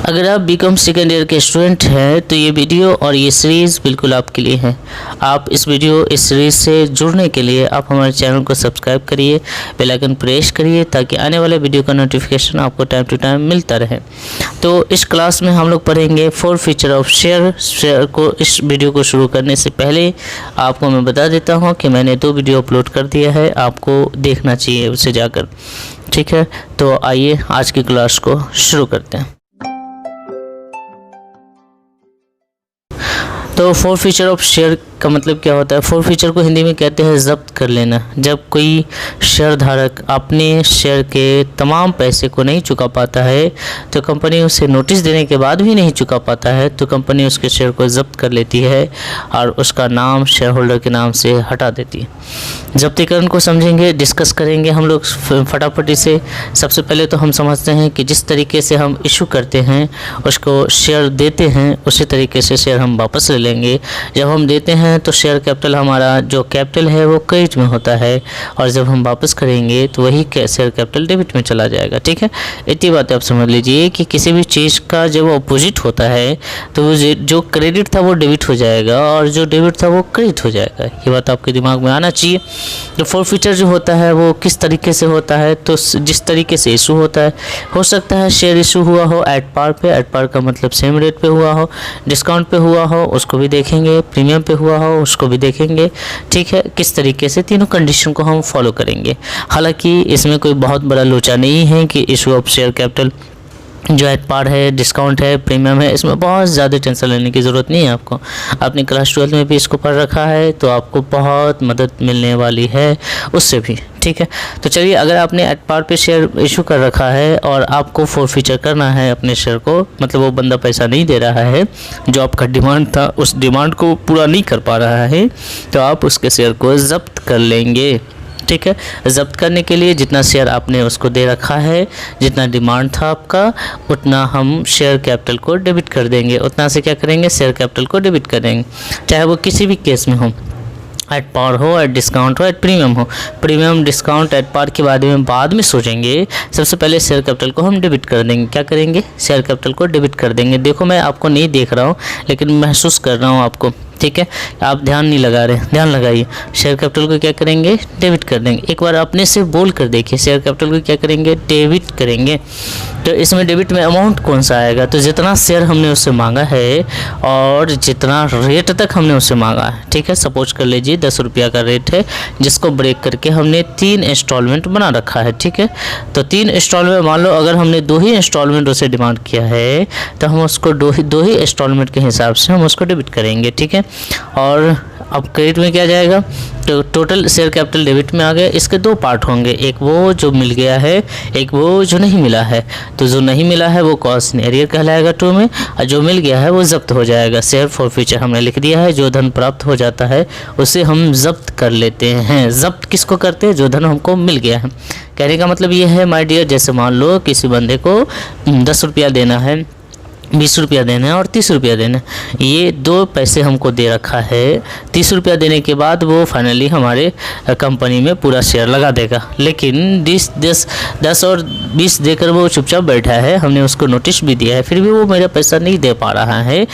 अगर आप BCom second year के स्टूडेंट हैं तो ये वीडियो और ये सीरीज़ बिल्कुल आपके लिए है। आप इस सीरीज़ से जुड़ने के लिए आप हमारे चैनल को सब्सक्राइब करिए, बेल आइकन प्रेस करिए ताकि आने वाले वीडियो का नोटिफिकेशन आपको टाइम टू टाइम मिलता रहे। तो इस क्लास में हम लोग पढ़ेंगे 4 फीचर ऑफ शेयर को। इस वीडियो को शुरू करने से पहले आपको मैं बता देता हूँ कि मैंने 2 वीडियो अपलोड कर दिया है, आपको देखना चाहिए उसे जाकर। ठीक है, तो आइए आज की क्लास को शुरू करते हैं। तो 4 फीचर ऑफ शेयर का मतलब क्या होता है? 4 फीचर को हिंदी में कहते हैं जब्त कर लेना। जब कोई शेयर धारक अपने शेयर के तमाम पैसे को नहीं चुका पाता है तो कंपनी उसे नोटिस देने के बाद भी नहीं चुका पाता है तो कंपनी उसके शेयर को जब्त कर लेती है और उसका नाम शेयर होल्डर के नाम से हटा देती है। जब्तीकरण को समझेंगे, डिस्कस करेंगे हम लोग फटाफटी से। सबसे पहले तो हम समझते हैं कि जिस तरीके से हम इशू करते हैं उसको शेयर देते हैं उसी तरीके से शेयर हम वापस ले लेंगे। जब हम देते हैं तो शेयर कैपिटल, हमारा जो कैपिटल है वो क्रेडिट में होता है और जब हम वापस करेंगे तो वही शेयर कैपिटल डेबिट में चला जाएगा। ठीक है, इतनी बात आप समझ लीजिए कि किसी भी चीज़ का जब अपोजिट होता है तो जो क्रेडिट था वो डेबिट हो जाएगा और जो डेबिट था वो क्रेडिट हो जाएगा। ये बात आपके दिमाग में आना चाहिए। तो 4 फीचर जो होता है वो किस तरीके से होता है? तो जिस तरीके से इशू होता है, हो सकता है शेयर इशू हुआ हो एट पार पे, एट पार का मतलब सेम रेट पे हुआ हो, डिस्काउंट पे हुआ हो उसको भी देखेंगे, प्रीमियम पे हुआ हो उसको भी देखेंगे। ठीक है, किस तरीके से तीनों कंडीशन को हम फॉलो करेंगे। हालांकि इसमें कोई बहुत बड़ा लोचा नहीं है कि इशू ऑफ शेयर कैपिटल जो एट पार है, डिस्काउंट है, प्रीमियम है, इसमें बहुत ज़्यादा टेंशन लेने की ज़रूरत नहीं है। आपको आपने क्लास 12 में भी इसको पढ़ रखा है तो आपको बहुत मदद मिलने वाली है उससे भी। ठीक है, तो चलिए, अगर आपने एट पार पे शेयर इशू कर रखा है और आपको 4 फीचर करना है अपने शेयर को, मतलब वो बंदा पैसा नहीं दे रहा है, जो आपका डिमांड था उस डिमांड को पूरा नहीं कर पा रहा है, तो आप उसके शेयर को ज़ब्त कर लेंगे। ठीक है, जब्त करने के लिए जितना शेयर आपने उसको दे रखा है, जितना डिमांड था आपका, उतना हम शेयर कैपिटल को डेबिट कर देंगे। उतना से क्या करेंगे? शेयर कैपिटल को डेबिट करेंगे, चाहे वो किसी भी केस में हो, एट पार हो, एट डिस्काउंट हो, एट प्रीमियम हो। प्रीमियम, डिस्काउंट, एट पार के बारे में बाद में सोचेंगे। सबसे पहले शेयर कैपिटल को हम डेबिट कर देंगे। क्या करेंगे? शेयर कैपिटल को डेबिट कर देंगे। देखो, मैं आपको नहीं देख रहा हूँ लेकिन महसूस कर रहा हूँ आपको। ठीक है, आप ध्यान नहीं लगा रहे, ध्यान लगाइए। शेयर कैपिटल को क्या करेंगे? डेबिट कर देंगे। एक बार अपने से बोल कर देखिए, शेयर कैपिटल को क्या करेंगे? डेबिट करेंगे। तो इसमें डेबिट में अमाउंट कौन सा आएगा? तो जितना शेयर हमने उससे मांगा है और जितना रेट तक हमने उससे मांगा है। ठीक है, सपोज कर लीजिए 10 रुपया का रेट है जिसको ब्रेक करके हमने 3 इंस्टॉलमेंट बना रखा है। ठीक है, तो 3 इंस्टॉलमेंट, मान लो अगर हमने 2 ही इंस्टॉलमेंट उसे डिमांड किया है तो हम उसको 2 ही इंस्टॉलमेंट के हिसाब से हम उसको डेबिट करेंगे। ठीक है, और अब क्रेडिट में क्या जाएगा? तो टोटल शेयर कैपिटल डेबिट में आ गया। इसके 2 पार्ट होंगे, एक वो जो मिल गया है, एक वो जो नहीं मिला है। तो जो नहीं मिला है वो कॉस्ट इन एरियर कहलाएगा 2 में, और जो मिल गया है वो जब्त हो जाएगा। शेयर 4 फीचर हमने लिख दिया है। जो धन प्राप्त हो जाता है उसे हम जब्त कर लेते हैं। जब्त किसको करते हैं? जो धन हमको मिल गया है। कहने का मतलब ये है माय डियर, जैसे मान लो किसी बंदे को 10 रुपया देना है, 20 रुपया देना है और 30 रुपया देना है। ये 2 पैसे हमको दे रखा है। 30 रुपया देने के बाद वो फाइनली हमारे कंपनी में पूरा शेयर लगा देगा, लेकिन 10 और 20 देकर वो चुपचाप बैठा है। हमने उसको नोटिस भी दिया है, फिर भी वो मेरा पैसा नहीं दे पा रहा है।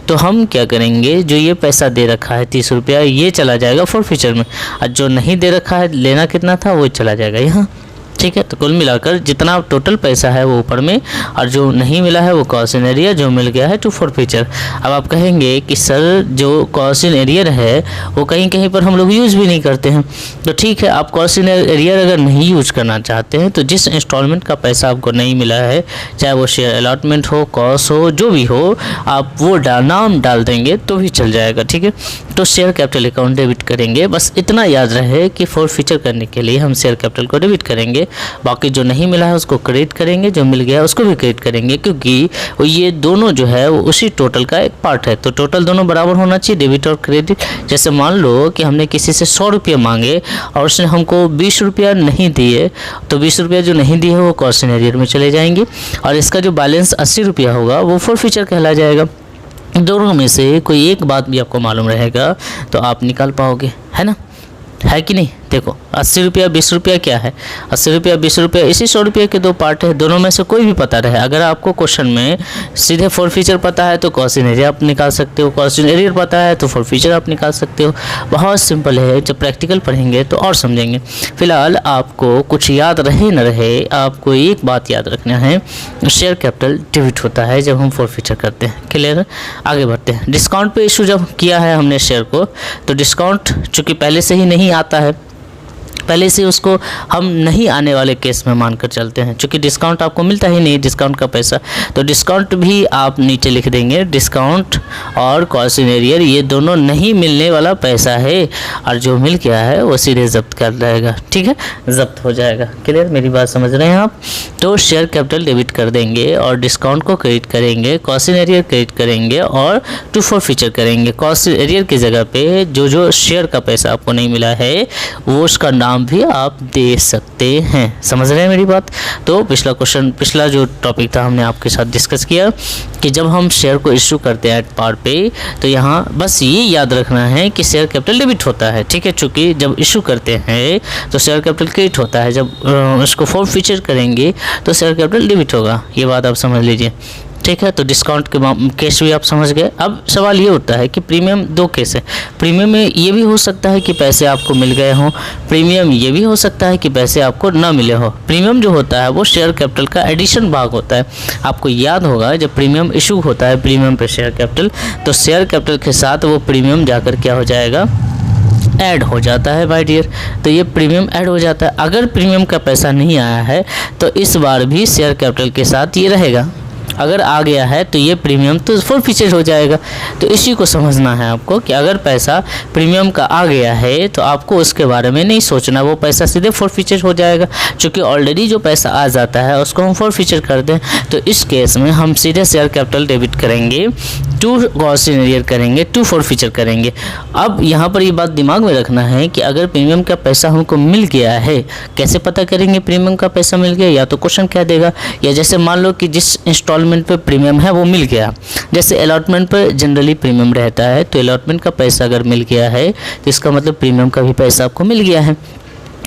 तो हम क्या करेंगे? जो ये पैसा दे रखा है 30 रुपया, ये चला जाएगा 4 फीचर में, और जो नहीं दे रखा है, लेना कितना था, वो चला जाएगा यहाँ। ठीक है, तो कुल मिलाकर जितना टोटल पैसा है वो ऊपर में, और जो नहीं मिला है वो कॉस्ट इन एरियर, जो मिल गया है 4 फीचर। अब आप कहेंगे कि सर जो कॉस्ट इन एरियर है वो कहीं कहीं पर हम लोग यूज़ भी नहीं करते हैं। तो ठीक है, आप कॉस्ट इन एरियर अगर नहीं यूज करना चाहते हैं तो जिस इंस्टॉलमेंट का पैसा आपको नहीं मिला है, चाहे वो शेयर अलॉटमेंट हो, कॉस्ट हो, जो भी हो, आप वो नाम डाल देंगे तो भी चल जाएगा। ठीक है, तो शेयर कैपिटल अकाउंट डेबिट करेंगे। बस इतना याद रहे कि 4 फीचर करने के लिए हम शेयर कैपिटल को डेबिट करेंगे, बाकी जो नहीं मिला है उसको क्रेडिट करेंगे, जो मिल गया है उसको भी क्रेडिट करेंगे, क्योंकि ये दोनों जो है वो उसी टोटल का एक पार्ट है। तो टोटल दोनों बराबर होना चाहिए, डेबिट और क्रेडिट। जैसे मान लो कि हमने किसी से 100 रुपये मांगे और उसने हमको 20 रुपया नहीं दिए, तो 20 रुपया जो नहीं दिए वो कॉस्ट इन एरियर में चले जाएंगे, और इसका जो बैलेंस 80 रुपया होगा वो 4 फीचर कहला जाएगा। दोनों में से कोई एक बात भी आपको मालूम रहेगा तो आप निकाल पाओगे, है ना, है कि नहीं? देखो 80 रुपया 20 रुपया क्या है, 80 रुपया 20 रुपया इसी 100 रुपये के दो पार्ट है, दोनों में से कोई भी पता रहे। अगर आपको क्वेश्चन में सीधे फोर फीचर पता है तो कॉस्ट इन एरिया आप निकाल सकते हो, कॉस्ट इन एरिया पता है तो फोर फीचर आप निकाल सकते हो। बहुत सिंपल है, जब प्रैक्टिकल पढ़ेंगे तो और समझेंगे। फिलहाल आपको कुछ याद रहे न रहे, आपको एक बात याद रखना है, शेयर कैपिटल डेबिट होता है जब हम फोर फीचर करते हैं। क्लियर, आगे बढ़ते हैं। डिस्काउंट पे इशू जब किया है हमने शेयर को, तो डिस्काउंट चूँकि पहले से ही नहीं आता है, पहले से उसको हम नहीं आने वाले केस में मानकर चलते हैं, क्योंकि डिस्काउंट आपको मिलता ही नहीं डिस्काउंट का पैसा, तो डिस्काउंट भी आप नीचे लिख देंगे। डिस्काउंट और कॉस्ट इन एरियर ये दोनों नहीं मिलने वाला पैसा है, और जो मिल गया है वो सीधे जब्त कर जाएगा। ठीक है, जब्त हो जाएगा। क्लियर, मेरी बात समझ रहे हैं आप? तो शेयर कैपिटल डेबिट कर देंगे और डिस्काउंट को क्रेडिट करेंगे, कॉस्ट इन एरियर क्रेडिट करेंगे और टू फोर फीचर करेंगे। कॉस्ट इन एरियर की जगह पे जो शेयर का पैसा आपको नहीं मिला है वो उसका नाम भी आप दे सकते हैं। समझ रहे हैं मेरी बात? तो पिछला जो टॉपिक था हमने आपके साथ डिस्कस किया कि जब हम शेयर को इशू करते हैं एट पार पे, तो यहाँ बस ये याद रखना है कि शेयर कैपिटल डेबिट होता है। ठीक है, चूँकि जब इशू करते हैं तो शेयर कैपिटल क्रेडिट होता है, जब उसको फोर फीचर करेंगे तो शेयर कैपिटल डेबिट होगा। ये बात आप समझ लीजिए। ठीक है, तो डिस्काउंट के केस भी आप समझ गए। अब सवाल ये उठता है कि प्रीमियम दो केस है। प्रीमियम में ये भी हो सकता है कि पैसे आपको मिल गए हों, प्रीमियम ये भी हो सकता है कि पैसे आपको ना मिले हो। प्रीमियम जो होता है वो शेयर कैपिटल का एडिशन भाग होता है। आपको याद होगा जब प्रीमियम इशू होता है प्रीमियम पे शेयर कैपिटल, तो शेयर कैपिटल के साथ वो प्रीमियम जाकर क्या हो जाएगा, ऐड हो जाता है माय डियर। तो ये प्रीमियम ऐड हो जाता है। अगर प्रीमियम का पैसा नहीं आया है तो इस बार भी शेयर कैपिटल के साथ ये रहेगा, अगर आ गया है तो ये प्रीमियम तो फोर फीचर हो जाएगा। तो इसी को समझना है आपको कि अगर पैसा प्रीमियम का आ गया है तो आपको उसके बारे में नहीं सोचना, वो पैसा सीधे फोर फीचर हो जाएगा। क्योंकि ऑलरेडी जो पैसा आ जाता है उसको हम फोर फीचर कर दें, तो इस केस में हम सीधे शेयर कैपिटल डेबिट करेंगे, टू कॉस्ट इन एरियर करेंगे, टू फोर फीचर करेंगे। अब यहाँ पर ये बात दिमाग में रखना है कि अगर प्रीमियम का पैसा हमको मिल गया है, कैसे पता करेंगे प्रीमियम का पैसा मिल गया? या तो क्वेश्चन कह देगा, या जैसे मान लो कि जिस इंस्टॉलमेंट पे प्रीमियम है वो मिल गया, जैसे अलॉटमेंट पे जनरली प्रीमियम रहता है, तो अलॉटमेंट का पैसा अगर मिल गया है तो इसका मतलब प्रीमियम का भी पैसा आपको मिल गया है।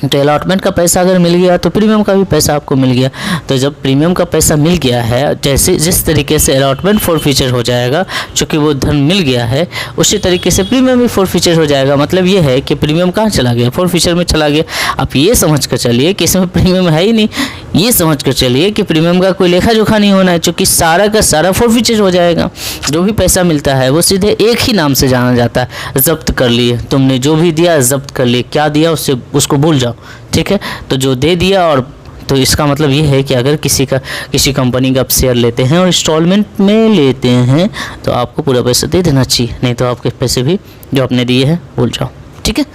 तो अलॉटमेंट का पैसा अगर मिल गया तो प्रीमियम का भी पैसा आपको मिल गया। तो जब प्रीमियम का पैसा मिल गया है, जैसे जिस तरीके से अलॉटमेंट फोर फीचर हो जाएगा चूँकि वो धन मिल गया है, उसी तरीके से प्रीमियम भी फोर फीचर हो जाएगा। मतलब ये है कि प्रीमियम कहाँ चला गया, फोर फीचर में चला गया। आप ये समझ कर चलिए कि इसमें प्रीमियम है ही नहीं, ये समझ कर चलिए कि प्रीमियम का कोई लेखा जोखा नहीं होना है, चूँकि सारा का सारा फोर फीचर हो जाएगा। जो भी पैसा मिलता है वो सीधे एक ही नाम से जाना जाता है, जब्त कर लिए। तुमने जो भी दिया जब्त कर लिए, क्या दिया उसको भूल जाओ। ठीक है, तो जो दे दिया, और तो इसका मतलब ये है कि अगर किसी कंपनी का आप शेयर लेते हैं और इंस्टॉलमेंट में लेते हैं तो आपको पूरा पैसा दे देना चाहिए, नहीं तो आपके पैसे भी जो आपने दिए हैं भूल जाओ। ठीक है,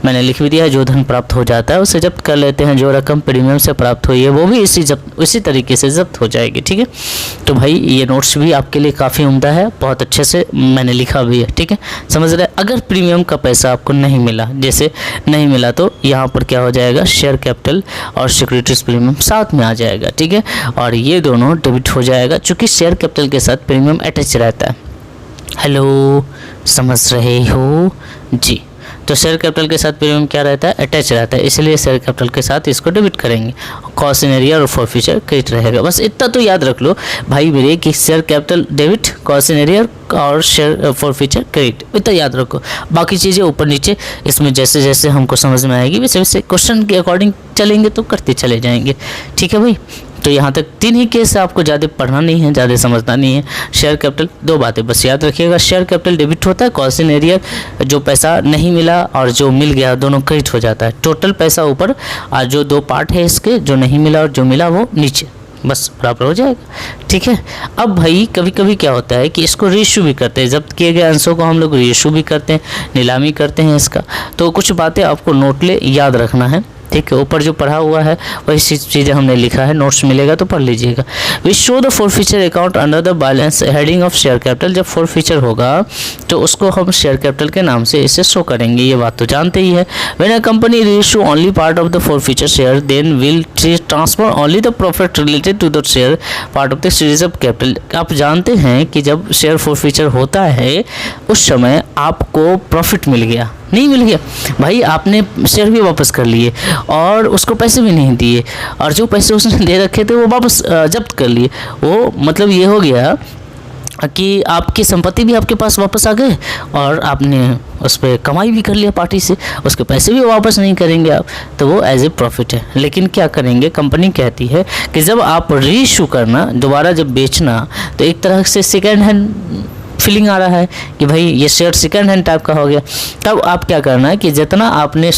मैंने लिख भी दिया, जो धन प्राप्त हो जाता है उसे जब्त कर लेते हैं, जो रकम प्रीमियम से प्राप्त हुई है वो भी इसी तरीके से जब्त हो जाएगी। ठीक है, तो भाई ये नोट्स भी आपके लिए काफ़ी उम्दा है, बहुत अच्छे से मैंने लिखा भी है। ठीक है, समझ रहे? अगर प्रीमियम का पैसा आपको नहीं मिला, जैसे नहीं मिला, तो यहाँ पर क्या हो जाएगा, शेयर कैपिटल और सिक्योरिटीज प्रीमियम साथ में आ जाएगा। ठीक है, और ये दोनों डेबिट हो जाएगा चूँकि शेयर कैपिटल के साथ प्रीमियम अटैच रहता है। हेलो, समझ रहे हो जी? तो शेयर कैपिटल के साथ प्रीमियम क्या रहता है, अटैच रहता है, इसलिए शेयर कैपिटल के साथ इसको डेबिट करेंगे। कॉस्ट इन एरियर और फोर फीचर क्रेडिट रहेगा। बस इतना तो याद रख लो भाई मेरे कि share capital debit, cost in arrear और शेयर फोर फीचर क्रेडिट, इतना याद रखो। बाकी चीज़ें ऊपर नीचे इसमें जैसे जैसे हमको समझ में आएगी वैसे वैसे क्वेश्चन के अकॉर्डिंग चलेंगे तो करते चले जाएंगे। ठीक है भाई, तो यहाँ तक तीन ही केस आपको ज़्यादा पढ़ना नहीं है, ज़्यादा समझना नहीं है। शेयर कैपिटल दो बातें बस याद रखिएगा, शेयर कैपिटल डेबिट होता है, कॉस्ट इन एरियर जो पैसा नहीं मिला और जो मिल गया दोनों क्रेडिट हो जाता है। टोटल पैसा ऊपर और जो दो पार्ट है इसके, जो नहीं मिला और जो मिला वो नीचे, बस बराबर हो जाएगा। ठीक है, अब भाई कभी कभी क्या होता है कि इसको रीइशू भी करते हैं, जब्त किए गए अंशों को हम लोग रीइशू भी करते हैं, नीलामी करते हैं इसका। तो कुछ बातें आपको नोट ले याद रखना है। ठीक है, ऊपर जो पढ़ा हुआ है वही चीज़ें हमने लिखा है, नोट्स मिलेगा तो पढ़ लीजिएगा। We show the forfeiture account under the balance heading of share capital. जब फोर फीचर होगा तो उसको हम शेयर कैपिटल के नाम से इसे शो करेंगे, ये बात तो जानते ही है। When a company reissue only part of the forfeiture share then will transfer only the profit related to the share part of the series of capital. आप जानते हैं कि जब शेयर फोर फीचर होता है उस समय आपको प्रॉफिट मिल गया, नहीं मिल गया भाई, आपने शेयर भी वापस कर लिए और उसको पैसे भी नहीं दिए, और जो पैसे उसने दे रखे थे वो वापस जब्त कर लिए। वो मतलब ये हो गया कि आपकी संपत्ति भी आपके पास वापस आ गए और आपने उस पर कमाई भी कर लिया पार्टी से, उसके पैसे भी वापस नहीं करेंगे आप, तो वो एज ए प्रॉफिट है। लेकिन क्या करेंगे, कंपनी कहती है कि जब आप रीइशू करना, दोबारा जब बेचना, तो एक तरह से सेकेंड हैंड फीलिंग आ रहा है कि भाई ये शेयर सेकेंड हैंड टाइप का हो गया। तब आप क्या करना है कि जितना आपने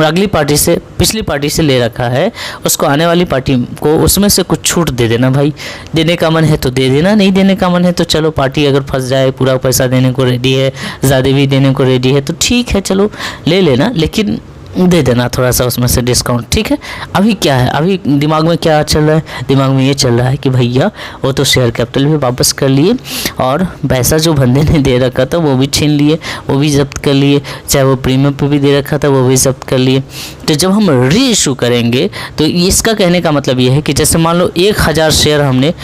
अगली पार्टी से, पिछली पार्टी से ले रखा है, उसको आने वाली पार्टी को उसमें से कुछ छूट दे देना भाई। देने का मन है तो दे देना, नहीं देने का मन है तो चलो, पार्टी अगर फंस जाए, पूरा पैसा देने को रेडी है, ज़्यादा भी देने को रेडी है तो ठीक है, चलो ले लेना, लेकिन दे देना थोड़ा सा उसमें से डिस्काउंट, ठीक है। अभी क्या है, अभी दिमाग में क्या चल रहा है, दिमाग में ये चल रहा है कि भैया वो तो शेयर कैपिटल भी वापस कर लिए और पैसा जो बंदे ने दे रखा था वो भी छीन लिए, वो भी जब्त कर लिए, चाहे वो प्रीमियम पे भी दे रखा था वो भी जब्त कर लिए। तो जब हम री इशू करेंगे तो इसका कहने का मतलब ये है कि जैसे मान लो 1000 शेयर हमने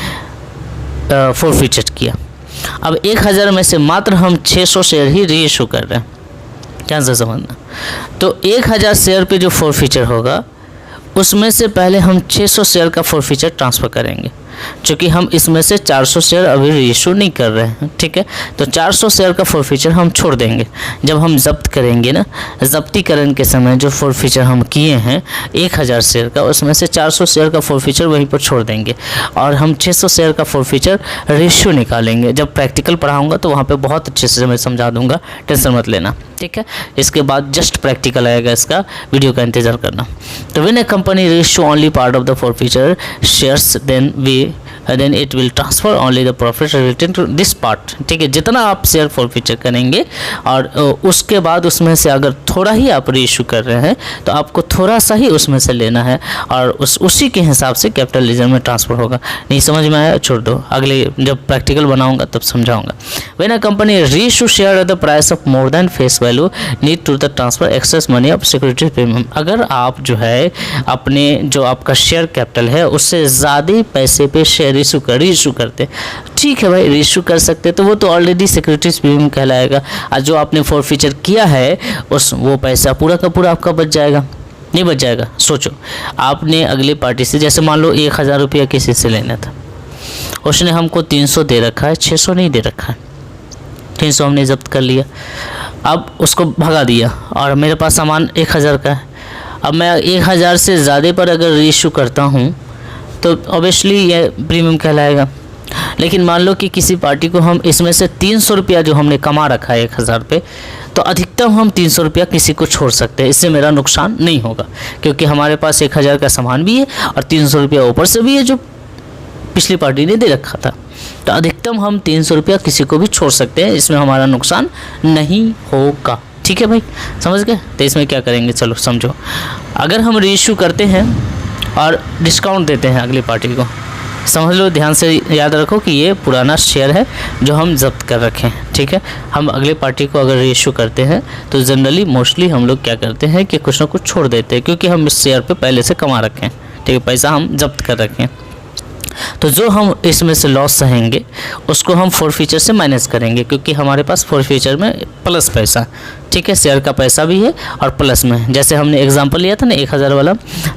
फोरफीचर किया, अब 1000 में से मात्र हम 600 शेयर ही री इशू कर रहे हैं, क्या समझना। तो 1000 शेयर पे जो फोरफीचर होगा उसमें से पहले हम 600 शेयर का फोरफीचर ट्रांसफ़र करेंगे, क्योंकि हम इसमें से 400 शेयर अभी रीइशू नहीं कर रहे हैं, ठीक है। तो 400 शेयर का फोरफीचर हम छोड़ देंगे। जब हम जब्त करेंगे ना, जब्तीकरण के समय जो फोरफीचर हम किए हैं 1000 शेयर का, उसमें से 400 शेयर का फोरफीचर वहीं पर छोड़ देंगे और हम 600 शेयर का फोरफीचर रीइशू निकालेंगे। जब प्रैक्टिकल पढ़ाऊँगा तो वहाँ पर बहुत अच्छे से मैं समझा दूँगा, टेंशन मत लेना, ठीक है। इसके बाद जस्ट प्रैक्टिकल आएगा, इसका वीडियो का इंतजार करना। तो when A company reissue only part of the forfeiture shares then it will transfer only the profit related to this part, ठीक है। जितना आप शेयर फोरफीचर करेंगे और उसके बाद उसमें से अगर थोड़ा ही आप रीइशू कर रहे हैं तो आपको थोड़ा सा ही उसमें से लेना है और उसी के हिसाब से कैपिटल रिजर्व में ट्रांसफ़र होगा। नहीं समझ में आया, छोड़ दो, अगले जब प्रैक्टिकल बनाऊंगा तब समझाऊंगा। When a company reissue share at the price of more than face value need to the transfer excess money of security premium. अगर आप जो है अपने जो आपका शेयर कैपिटल है उससे ज़्यादा पैसे पे शेयर रीइशू करते, ठीक है भाई, रीइशू कर सकते, तो वो तो ऑलरेडी सिक्योरिटीज प्रीमियम कहलाएगा और जो आपने फोरफीचर किया है वो पैसा पूरा का पूरा आपका बच जाएगा, नहीं बच जाएगा। सोचो आपने अगली पार्टी से, जैसे मान लो 1000 रुपया किसी से लेना था, उसने हमको 300 दे रखा है, 600 नहीं दे रखा है, 300 हमने जब्त कर लिया, अब उसको भगा दिया और मेरे पास सामान 1000 का है। अब मैं 1000 से ज़्यादा पर अगर रीइशू करता हूँ तो ऑब्वियसली ये प्रीमियम कहलाएगा। लेकिन मान लो कि किसी पार्टी को हम इसमें से 300 रुपया जो हमने कमा रखा है 1000 पे, तो अधिकतम हम 300 रुपया किसी को छोड़ सकते हैं, इससे मेरा नुकसान नहीं होगा क्योंकि हमारे पास 1000 का सामान भी है और 300 रुपया ऊपर से भी है जो पिछली पार्टी ने दे रखा था। तो अधिकतम हम 300 रुपया किसी को भी छोड़ सकते हैं, इसमें हमारा नुकसान नहीं होगा, ठीक है भाई, समझ गए। तो इसमें क्या करेंगे, चलो समझो। अगर हम रीइशू करते हैं और डिस्काउंट देते हैं अगली पार्टी को, समझ लो, ध्यान से याद रखो कि ये पुराना शेयर है जो हम जब्त कर रखे हैं, ठीक है। हम अगले पार्टी को अगर रीइशू करते हैं तो जनरली मोस्टली हम लोग क्या करते हैं कि कुछ ना कुछ छोड़ देते हैं क्योंकि हम इस शेयर पे पहले से कमा रखे हैं, ठीक है, पैसा हम जब्त कर रखे हैं। तो जो हम इसमें से लॉस सहेंगे उसको हम फोरफीचर से माइनस करेंगे क्योंकि हमारे पास फोरफीचर में प्लस पैसा, ठीक है, शेयर का पैसा भी है और प्लस में, जैसे हमने एग्जांपल लिया था ना 1000 वाला,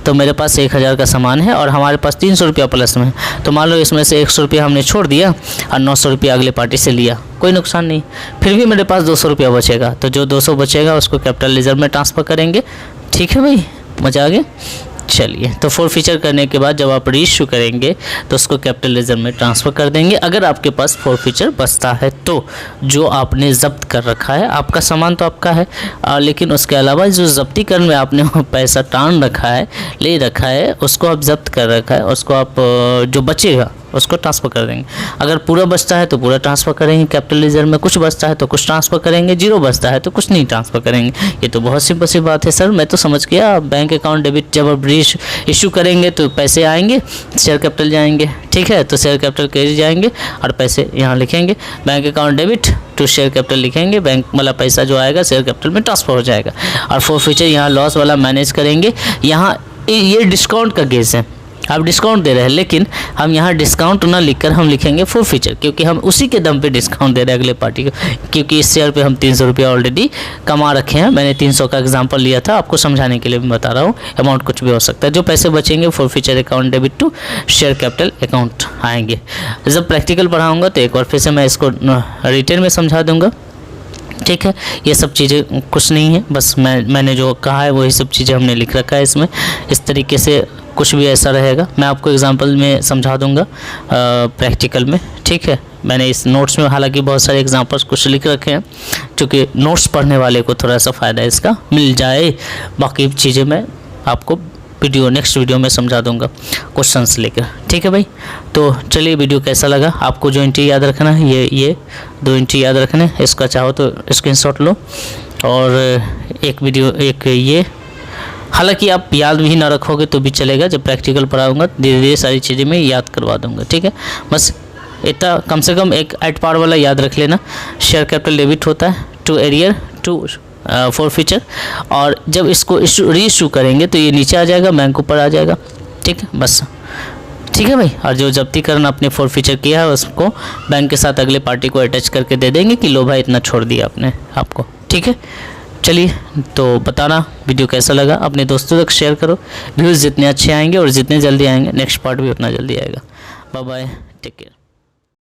तो मेरे पास 1000 का सामान है और हमारे पास 300 रुपया प्लस में, तो मान लो इसमें से 100 रुपया हमने छोड़ दिया और 900 रुपया अगले पार्टी से लिया, कोई नुकसान नहीं, फिर भी मेरे पास 200 रुपया बचेगा। तो जो 200 बचेगा उसको कैपिटल रिजर्व में ट्रांसफ़र करेंगे, ठीक है भाई, मज़ा आ गया। चलिए, तो फोरफीचर करने के बाद जब आप रीइशू करेंगे तो उसको कैपिटल रिजर्व में ट्रांसफ़र कर देंगे। अगर आपके पास फोरफीचर बचता है तो जो आपने जब्त कर रखा है, आपका सामान तो आपका है, लेकिन उसके अलावा जो जब्तीकरण में आपने पैसा टान रखा है, ले रखा है, उसको आप जब्त कर रखा है, उसको आप जो बचेगा उसको ट्रांसफ़र कर देंगे। अगर पूरा बचता है तो पूरा ट्रांसफ़र करेंगे कैपिटल रिजर्व में, कुछ बचता है तो कुछ ट्रांसफ़र करेंगे, जीरो बचता है तो कुछ नहीं ट्रांसफ़र करेंगे। ये तो बहुत सिंपल सी बात है सर, मैं तो समझ गया। बैंक अकाउंट डेबिट जब आप इशू करेंगे तो पैसे आएंगे, शेयर कैपिटल जाएंगे, ठीक है, तो शेयर कैपिटल क्रेडिट जाएंगे और पैसे यहाँ लिखेंगे, bank account debit to share capital लिखेंगे, बैंक वाला पैसा जो आएगा शेयर कैपिटल में ट्रांसफ़र हो जाएगा। और फोरफीचर यहाँ लॉस वाला मैनेज करेंगे। यहाँ ये डिस्काउंट का केस है, आप डिस्काउंट दे रहे हैं, लेकिन हम यहाँ डिस्काउंट ना लिखकर हम लिखेंगे फॉर फ्यूचर, क्योंकि हम उसी के दम पे डिस्काउंट दे रहे हैं अगले पार्टी को, क्योंकि इस शेयर पे हम 300 रुपया ऑलरेडी कमा रखे हैं। मैंने 300 का एग्जांपल लिया था, आपको समझाने के लिए भी बता रहा हूँ। अमाउंट कुछ भी हो सकता है। जो पैसे बचेंगे for future account debit to share capital account आएंगे। जब प्रैक्टिकल पढ़ाऊँगा तो एक बार फिर से मैं इसको रिटेल में समझा दूँगा, ठीक है। ये सब चीज़ें कुछ नहीं है, बस मैंने जो कहा है वही सब चीज़ें हमने लिख रखा है इसमें। इस तरीके से कुछ भी ऐसा रहेगा मैं आपको एग्जांपल में समझा दूंगा प्रैक्टिकल में, ठीक है। मैंने इस नोट्स में हालांकि बहुत सारे एग्जांपल्स कुछ लिख रखे हैं, क्योंकि नोट्स पढ़ने वाले को थोड़ा सा फ़ायदा इसका मिल जाए। बाकी चीज़ें मैं आपको नेक्स्ट वीडियो में समझा दूंगा क्वेश्चंस लेकर, ठीक है भाई। तो चलिए, वीडियो कैसा लगा, आपको जो एंट्री याद रखना है ये 2 एंट्री याद रखने, इसका चाहो तो स्क्रीनशॉट लो, और एक ये, हालांकि आप याद भी ना रखोगे तो भी चलेगा। जब प्रैक्टिकल पढ़ाऊंगा धीरे धीरे सारी चीज़ें मैं याद करवा दूंगा, ठीक है। बस इतना कम से कम एक एट पार वाला याद रख लेना। शेयर कैपिटल डेबिट होता है to arrear to for future, और जब इसको री इशू करेंगे तो ये नीचे आ जाएगा, बैंक ऊपर आ जाएगा, ठीक है। बस ठीक है भाई। और जो जब्तीकरण आपने फॉर फ्यूचर किया है उसको बैंक के साथ अगले पार्टी को अटैच करके दे देंगे कि लो भाई इतना छोड़ दिया आपने आपको, ठीक है। चलिए, तो बताना वीडियो कैसा लगा, अपने दोस्तों तक शेयर करो। व्यूज़ जितने अच्छे आएंगे और जितने जल्दी आएंगे नेक्स्ट पार्ट भी उतना जल्दी आएगा। Bye bye, take care.